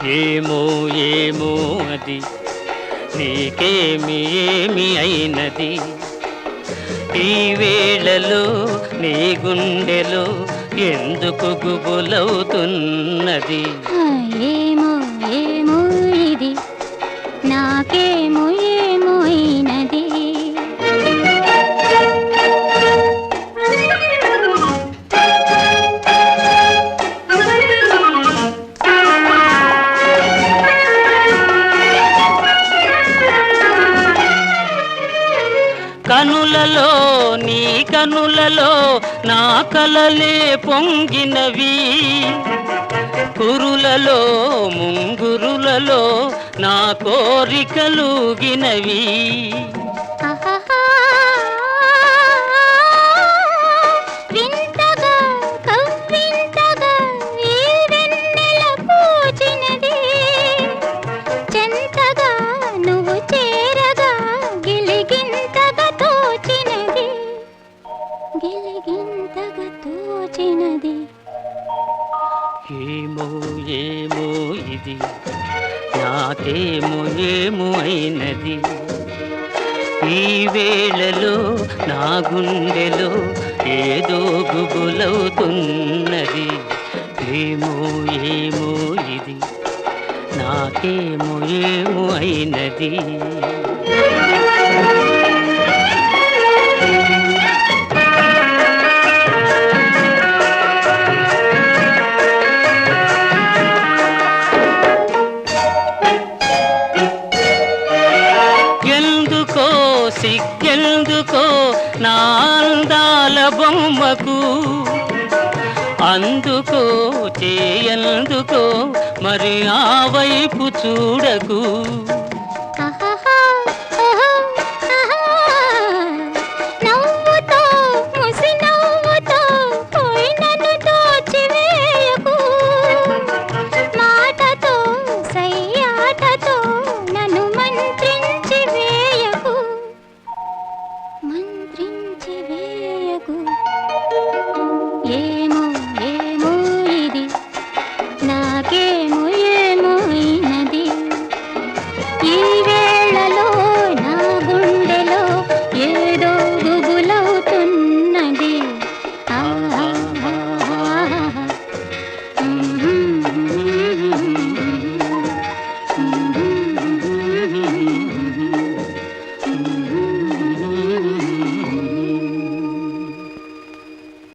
ఏమో ఏమో అది నీకేమి ఏమి అయినది ఈ వేళలో నీ గుండెలో ఎందుకు గుబులవుతున్నది ఏమో ఏమో ఇది నాకేమో ఏమో అయినది కనులలో నీ కనులలో నా కలలే పొంగినవి కురులలో ముంగురులలో నా కోరికలుగినవి వింతగా కవ్వింతగా ఈ వెన్నెల పూచినది చెంతగా నువ్వు చేరగా గిలిగింతగా తోచినది గిలిగింతగా తోచినది ఏమో ఏమో ఇది నాకేమో ఏమో అయినది ఈ వేళలో నా గుండెలో ఏదో గుబులవుతున్నది ఏమో ఏమో ఇది నాకేమో ఏమో అయినది సిగ్గెందుకో నా అందాల బొమ్మకు అందుకో చేయందుకో మరి ఆ వైపు చూడకు